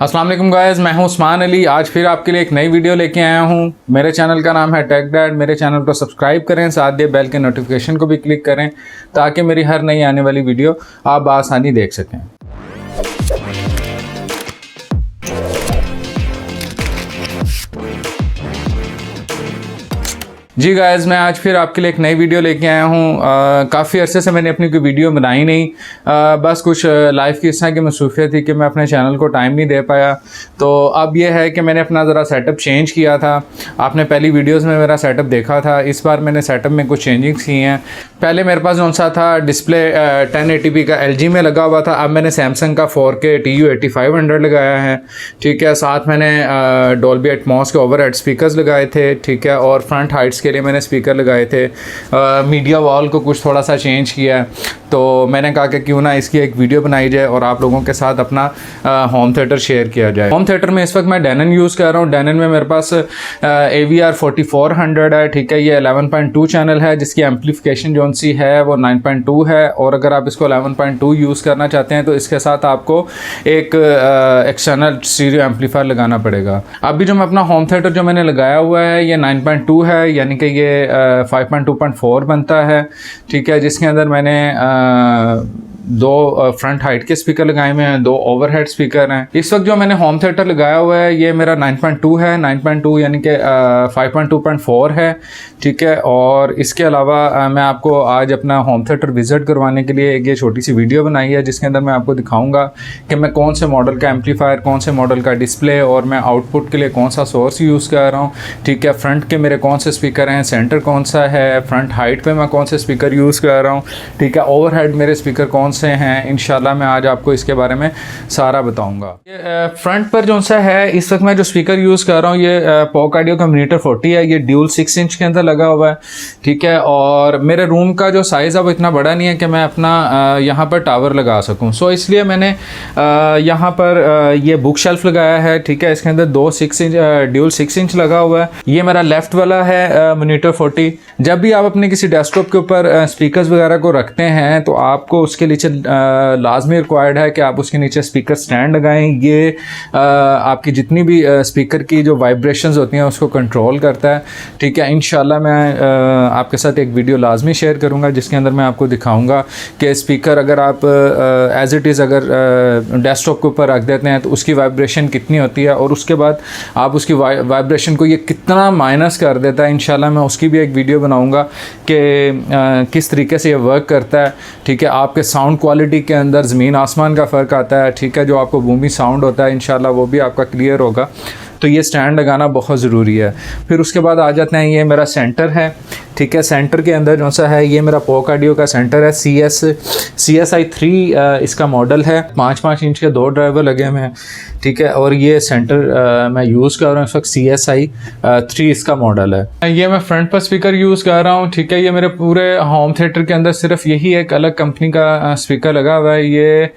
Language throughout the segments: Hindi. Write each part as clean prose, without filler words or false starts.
अस्सलाम वालेकुम गाइस, मैं हूं उस्मान अली। आज फिर आपके लिए एक नई वीडियो लेके आया हूं। मेरे चैनल का नाम है टेक डैड। मेरे चैनल को सब्सक्राइब करें, साथ दिए बेल के नोटिफिकेशन को भी क्लिक करें ताकि मेरी हर नई आने वाली वीडियो आप बआसानी देख सकें। जी गाइस, मैं आज फिर आपके लिए एक नई वीडियो लेके आया हूँ। काफ़ी अरसे से मैंने अपनी कोई वीडियो बनाई नहीं। बस कुछ लाइफ की इस तरह की मसरूफियत थी कि मैं अपने चैनल को टाइम नहीं दे पाया। तो अब ये है कि मैंने अपना ज़रा सेटअप चेंज किया था। आपने पहली वीडियोस में मेरा सेटअप देखा था। इस बार मैंने सेटअप में कुछ चेंजिंग्स की हैं। पहले मेरे पास कौन सा था, डिस्प्ले 1080p का LG में लगा हुआ था। अब मैंने सैमसंग का 4K TU 8500 लगाया है। ठीक है, साथ मैंने डॉल्बी एटमॉस के ओवरहेड स्पीकर्स लगाए थे। ठीक है, और फ्रंट हाइट्स के लिए मैंने स्पीकर लगाए थे। मीडिया वॉल को कुछ थोड़ा सा चेंज किया है। तो मैंने कहा कि क्यों ना इसकी एक वीडियो बनाई जाए और आप लोगों के साथ अपना होम थिएटर शेयर किया जाए। होम थिएटर में इस वक्त मैं डेनन यूज़ कर रहा हूँ। डेनन में मेरे पास AVR 4400 है। ठीक है, ये 11.2 चैनल है जिसकी एम्पलीफिकेशन जो सी है वो 9.2 है। और अगर आप इसको 11.2 यूज़ करना चाहते हैं तो इसके साथ आपको एक एक्सटर्नल स्टीरियो एम्पलीफायर लगाना पड़ेगा। अभी जो मैं अपना होम थिएटर जो मैंने लगाया हुआ है ये 9.2 है, यानी कि ये 5.2.4 बनता है। ठीक है, जिसके अंदर मैंने दो फ्रंट हाइट के स्पीकर लगाए हुए हैं, दो ओवरहेड स्पीकर हैं। इस वक्त जो मैंने होम थिएटर लगाया हुआ है ये मेरा 9.2 है। 9.2 यानी कि 5.2.4 है। ठीक है, और इसके अलावा मैं आपको आज अपना होम थिएटर विज़िट करवाने के लिए एक ये छोटी सी वीडियो बनाई है जिसके अंदर मैं आपको दिखाऊंगा कि मैं कौन से मॉडल का एम्पलीफायर, कौन से मॉडल का डिस्प्ले और मैं आउटपुट के लिए कौन सा सोर्स यूज़ कर रहा हूँ। ठीक है, फ्रंट के मेरे कौन से स्पीकर हैं, सेंटर कौन सा है, फ्रंट हाइट पे मैं कौन से स्पीकर यूज़ कर रहा हूँ। ठीक है, ओवरहेड मेरे स्पीकर कौन से हैं। इंशाल्लाह मैं आज आपको इसके बारे में सारा बताऊंगा। ये फ्रंट पर जो सा है इस वक्त मैं जो स्पीकर यूज़ कर रहा हूँ ये POC ऑडियो का Monitor 40 है। ये ड्यूल 6 इंच के अंदर लगा हुआ है। ठीक है, और मेरे रूम का जो साइज़ है वो इतना बड़ा नहीं है कि मैं अपना यहाँ पर टावर लगा सकूँ। सो इसलिए मैंने यहाँ पर ये बुक शेल्फ लगाया है। ठीक है, इसके अंदर ड्यूल 6 इंच लगा हुआ है। ये मेरा लेफ्ट वाला है Monitor 40। जब भी आप अपने किसी डेस्कटॉप के ऊपर स्पीकर्स वगैरह को रखते हैं तो आपको उसके नीचे लाजमी रिक्वायर्ड है कि आप उसके नीचे स्पीकर स्टैंड लगाएं। ये आपकी जितनी भी स्पीकर की जो वाइब्रेशंस होती हैं उसको कंट्रोल करता है। ठीक है, इंशाल्लाह मैं आपके साथ एक वीडियो लाजमी शेयर करूंगा जिसके अंदर मैं आपको दिखाऊंगा कि स्पीकर अगर आप एज इट इज़ अगर डेस्कटॉप के ऊपर रख देते हैं तो उसकी वाइब्रेशन कितनी होती है और उसके बाद आप उसकी वाइब्रेशन को ये कितना माइनस कर देता है। इंशाल्लाह मैं उसकी भी एक वीडियो बनाऊँगा कि किस तरीके से ये वर्क करता है। ठीक है, आपके साउंड क्वालिटी के अंदर ज़मीन आसमान का फ़र्क आता है। ठीक है, जो आपको बूमी साउंड होता है इंशाल्लाह वो भी आपका क्लियर होगा। तो ये स्टैंड लगाना बहुत ज़रूरी है। फिर उसके बाद आ जाते हैं, ये मेरा सेंटर है। ठीक है, सेंटर के अंदर जो सा है ये मेरा POC ऑडियो का सेंटर है। CSI 3 इसका मॉडल है। 5 इंच के 2 ड्राइवर लगे हुए हैं। ठीक है, और ये सेंटर मैं यूज़ कर रहा हूँ इस वक्त CSI 3 इसका मॉडल है। ये मैं फ्रंट पर स्पीकर यूज़ कर रहा हूँ। ठीक है, ये मेरे पूरे होम थिएटर के अंदर सिर्फ यही एक अलग कंपनी का स्पीकर लगा हुआ है। ये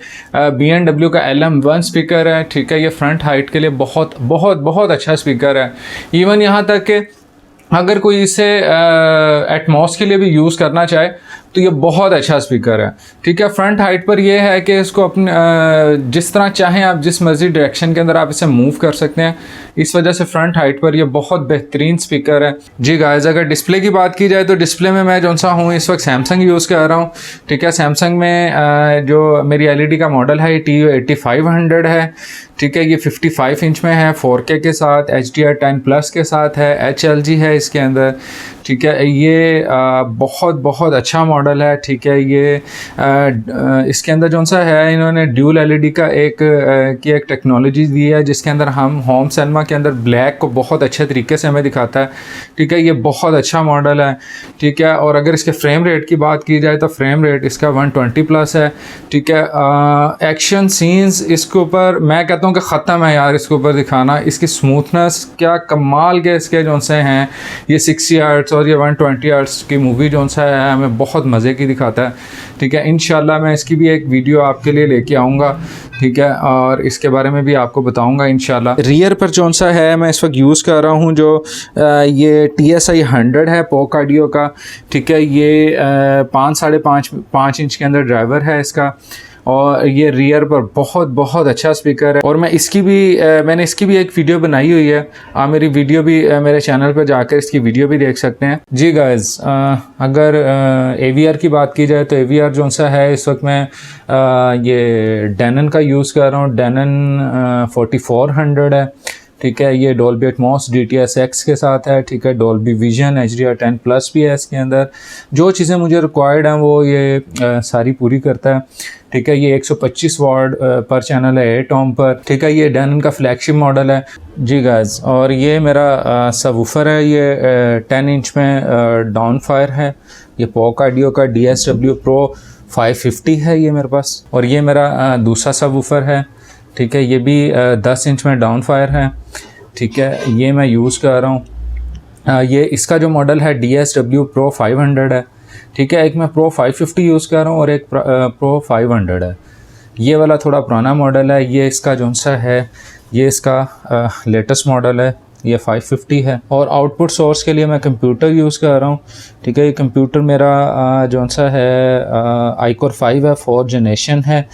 B&W का LM1 स्पीकर है। ठीक है, ये फ्रंट हाइट के लिए बहुत बहुत बहुत अच्छा स्पीकर है। इवन यहाँ तक कि अगर कोई इसे एटमॉस के लिए भी यूज़ करना चाहे तो ये बहुत अच्छा स्पीकर है। ठीक है, फ्रंट हाइट पर ये है कि इसको अपने जिस तरह चाहें आप जिस मर्जी डायरेक्शन के अंदर आप इसे मूव कर सकते हैं। इस वजह से फ्रंट हाइट पर ये बहुत बेहतरीन स्पीकर है। जी गाइस, अगर डिस्प्ले की बात की जाए तो डिस्प्ले में मैं जो सा हूँ इस वक्त सैमसंग यूज़ कर रहा हूँ। ठीक है, सैमसंग में जो मेरी LED का मॉडल है TU 8500 है। ठीक है, ये 55 इंच में है, 4K के साथ, HDR10+ के साथ है, HLG है इसके अंदर। ठीक है, ये बहुत बहुत अच्छा मॉडल है। ठीक है, ये इसके अंदर जो सा है इन्होंने ड्यूल LED का एक टेक्नोलॉजी दी है जिसके अंदर हम होम सिनेमा के अंदर ब्लैक को बहुत अच्छे तरीके से हमें दिखाता है। ठीक है, ये बहुत अच्छा मॉडल है। ठीक है, और अगर इसके फ्रेम रेट की बात की जाए तो फ्रेम रेट इसका 120+ है। ठीक है, एक्शन सीन्स इसके ऊपर मैं कहता हूँ कि ख़त्म है यार इसके ऊपर दिखाना। इसकी स्मूथनेस क्या कमाल के इसके जो से हैं। ये 60 हर्ट्ज़ और ये 120 हर्ट्ज़ की मूवी जो सा है हमें बहुत मज़े की दिखाता है। ठीक है, इंशाल्लाह मैं इसकी भी एक वीडियो आपके लिए लेके आऊँगा। ठीक है, और इसके बारे में भी आपको बताऊँगा इंशाल्लाह। रियर पर जो सा है मैं इस वक्त यूज़ कर रहा हूँ जो ये TSI 100 है POC ऑडियो का। ठीक है, ये 5 इंच के अंदर ड्राइवर है इसका। और ये रियर पर बहुत बहुत अच्छा स्पीकर है। और मैं इसकी भी मैंने इसकी भी एक वीडियो बनाई हुई है, आप मेरी वीडियो भी मेरे चैनल पर जाकर इसकी वीडियो भी देख सकते हैं। जी गाइस, अगर AVR की बात की जाए तो AVR जो सा है इस वक्त मैं ये डेनन का यूज़ कर रहा हूँ। डेनन 4400 है, ठीक है। ये डॉल्बी एटमॉस DTS X के साथ है, ठीक है। डॉल्बी विजन HDR 10 प्लस भी है इसके अंदर। जो चीज़ें मुझे रिक्वायर्ड हैं वो ये सारी पूरी करता है, ठीक है। ये 125 वाट पर चैनल है 8 ओम पर, ठीक है। ये डेनन का फ्लैगशिप मॉडल है जी गाइस। और ये मेरा सबवूफर है, ये 10 इंच में डाउन फायर है। ये पॉक ऑडियो का DSW Pro 550 है ये मेरे पास। और ये मेरा दूसरा सबवूफर है, ठीक है। ये भी 10 इंच में डाउन फायर है, ठीक है। ये मैं यूज़ कर रहा हूँ। ये इसका जो मॉडल है DSW Pro 500 है, ठीक है। एक मैं Pro 550 यूज़ कर रहा हूँ और एक Pro 500 है। ये वाला थोड़ा पुराना मॉडल है, ये इसका जो सा है ये इसका लेटेस्ट मॉडल है, ये 550 है। और आउटपुट सोर्स के लिए मैं कंप्यूटर यूज़ कर रहा हूँ, ठीक है। ये कंप्यूटर मेरा जो सा है iCore 5 है, 4th जनरेशन है,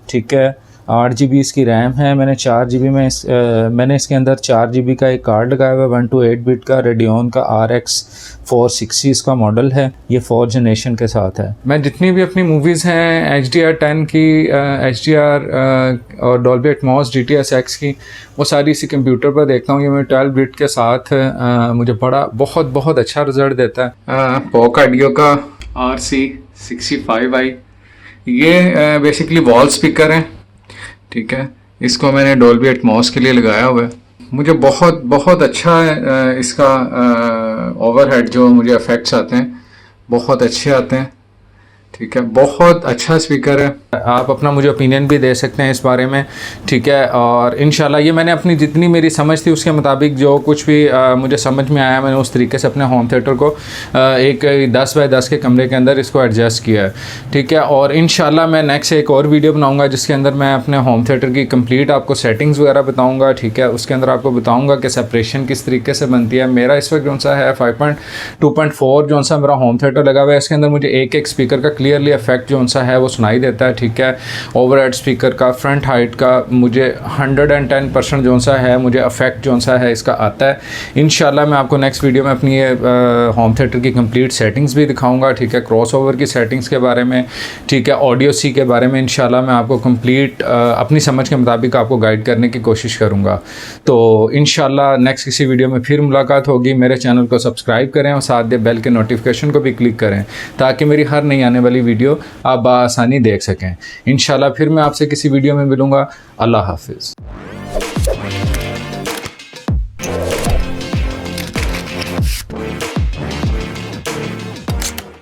ठीक है। 8 GB इसकी रैम है। मैंने 4 GB में मैंने इसके अंदर 4 GB का एक कार्ड लगाया हुआ है, 128 बिट का रेडियन का RX 460 इसका मॉडल है। ये 4th जनरेशन के साथ है। मैं जितनी भी अपनी मूवीज़ हैं HDR 10 की, HDR और डॉल्बी एटमॉस DTS X की, वो सारी इसी कंप्यूटर पर देखता हूँ। ये मैं 12 बिट के साथ मुझे बहुत बहुत अच्छा रिजल्ट देता है। पॉक ऑडियो का RC65i, ये बेसिकली वॉल स्पीकर है, ठीक है। इसको मैंने डॉल्बी एटमॉस के लिए लगाया हुआ है। मुझे बहुत बहुत अच्छा है इसका ओवरहेड, जो मुझे इफेक्ट्स आते हैं बहुत अच्छे आते हैं, ठीक है। बहुत अच्छा स्पीकर है। आप अपना मुझे ओपिनियन भी दे सकते हैं इस बारे में, ठीक है। और इंशाल्लाह ये मैंने अपनी जितनी मेरी समझ थी उसके मुताबिक जो कुछ भी मुझे समझ में आया, मैंने उस तरीके से अपने होम थिएटर को एक 10 बाय 10 के कमरे के अंदर इसको एडजस्ट किया है, ठीक है। और इंशाल्लाह मैं नेक्स्ट एक और वीडियो बनाऊंगा जिसके अंदर मैं अपने होम थिएटर की कंप्लीट आपको सेटिंग्स वगैरह बताऊँगा, ठीक है। उसके अंदर आपको बताऊँगा कि सेपरेशन किस तरीके से बनती है। मेरा इस वक्त जो सा है 5.2.4 जो सा मेरा होम थिएटर लगा हुआ है, इसके अंदर मुझे एक स्पीकर का क्लियरली इफेक्ट जो सा है वो सुनाई देता है, ठीक है। ओवरहेड स्पीकर का, फ्रंट हाइट का मुझे 110% जो सा है मुझे इफेक्ट जो सा है इसका आता है। इंशाल्लाह मैं आपको नेक्स्ट वीडियो में अपनी होम थिएटर की कंप्लीट सेटिंग्स भी दिखाऊंगा, ठीक है। क्रॉसओवर की सेटिंग्स के बारे में, ठीक है। ऑडियो सी के बारे में इंशाल्लाह मैं आपको कंप्लीट अपनी समझ के मुताबिक आपको गाइड करने की कोशिश करूँगा। तो इंशाल्लाह नेक्स्ट किसी वीडियो में फिर मुलाकात होगी। मेरे चैनल को सब्सक्राइब करें और साथ दे बेल के नोटिफिकेशन को भी क्लिक करें ताकि मेरी हर नई आने वाली वीडियो आप आसानी देख सकें। इंशाल्लाह फिर मैं आपसे किसी वीडियो में मिलूँगा। अल्लाह हाफिज़।